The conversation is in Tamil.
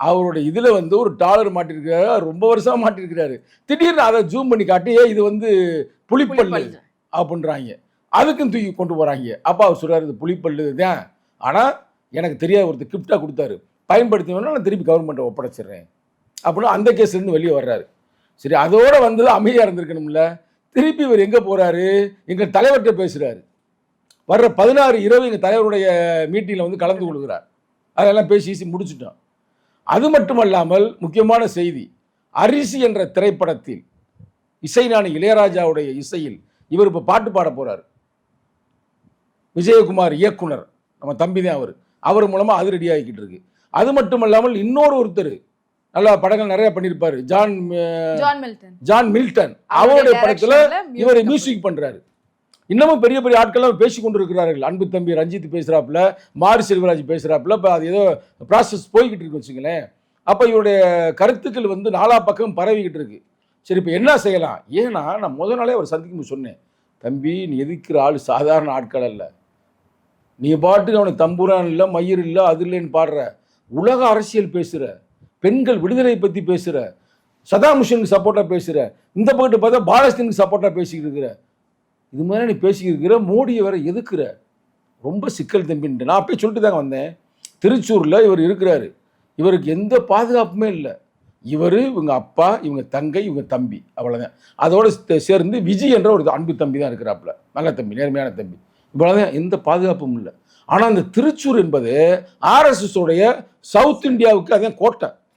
அவருடைய இதில் வந்து ஒரு டாலர் மாட்டிருக்கிறாரு, ரொம்ப வருஷமா மாட்டிருக்கிறாரு. திடீர்னு அதை ஜூம் பண்ணி காட்டி இது வந்து புலிப்பல்லு அப்படின்றாங்க. அதுக்கும் தூக்கி கொண்டு போகிறாங்க. அப்பா அவர் சொல்கிறார் இது புலிப்பல்லு தான், ஆனால் எனக்கு தெரியாத ஒருத்தர் கிஃப்டாக கொடுத்தாரு, பயன்படுத்தினா நான் திருப்பி கவர்மெண்ட்டை ஒப்படைச்சிடுறேன் அப்படின்னு அந்த கேஸ்லேருந்து வெளியே வர்றாரு. சரி, அதோடு வந்து அமைதியாக இருந்திருக்கணும்ல. திருப்பி இவர் எங்கே போகிறாரு, எங்கள் தலைவர்கிட்ட பேசுகிறாரு. வர்ற 16 இரவு எங்கள் தலைவருடைய மீட்டிங்கில் வந்து கலந்து கொள்கிறார். அதெல்லாம் பேசி முடிச்சுட்டோம். அது மட்டுமல்லாமல் முக்கியமான செய்தி, அரிசி என்ற திரைப்படத்தில் இசைஞானி இளையராஜாவுடைய இசையில் இவர் இப்போ பாட்டு பாட போகிறார். விஜயகுமார் இயக்குனர், நம்ம தம்பி தான் அவர் மூலமாக அது ரெடி ஆகிக்கிட்டு இருக்கு. அது மட்டுமல்லாமல் இன்னொரு ஒருத்தர் நல்லா படங்கள் நிறைய பண்ணியிருப்பார், ஜான் மில்டன், அவருடைய படத்தில் இவர் மியூசிக் பண்ணுறாரு. இன்னமும் பெரிய பெரிய ஆட்கள்லாம் பேசி கொண்டு இருக்கிறார்கள். அன்பு தம்பி ரஞ்சித் பேசுகிறாப்புல, மாரி செல்வராஜ் பேசுகிறாப்புல. இப்போ அது ஏதோ ப்ராசஸ் போய்கிட்டு இருக்கு வச்சுங்களேன். அப்போ இவருடைய கருத்துக்கள் வந்து நாலா பக்கம் பரவிக்கிட்டு இருக்கு. சரி, இப்போ என்ன செய்யலாம்? ஏன்னா நான் முதல் நாளே அவர் சந்திக்கும் சொன்னேன், தம்பி நீ எதிர்க்கிற ஆள் சாதாரண ஆட்கள் அல்ல. நீ பாட்டுக்கு அவனுக்கு தம்புரான் இல்லை, மயிர் இல்லை, அது இல்லைன்னு பாடுற, உலக அரசியல் பேசுகிற, பெண்கள் விடுதலை பற்றி பேசுகிற, சதாம் ஹுசேனுக்கு சப்போர்ட்டாக பேசுகிற, இந்த பக்கத்து பார்த்தா பாலஸ்தீனுக்கு சப்போர்ட்டாக பேசிக்கிட்டு இருக்கிற, இது மாதிரி நீ பேசிக்கிற, மோடியை வேற எதுக்குற, ரொம்ப சிக்கல் தம்பின்ட்டு நான் அப்பயே சொல்லிட்டு தாங்க வந்தேன். திருச்சூரில் இவர் இருக்கிறாரு, இவருக்கு எந்த பாதுகாப்புமே இல்லை. இவர், இவங்க அப்பா, இவங்க தங்கை, இவங்க தம்பி, அவ்வளோதான். அதோடு சேர்ந்து விஜய் என்ற ஒரு அன்பு தம்பி தான் இருக்கிறாப்புல, நல்ல தம்பி, நேர்மையான தம்பி, இவ்வளோதான். எந்த பாதுகாப்பும் இல்லை. ஆனால் அந்த திருச்சூர் என்பது RSS உடைய சவுத் இந்தியாவுக்கு அதான் கோட்டை.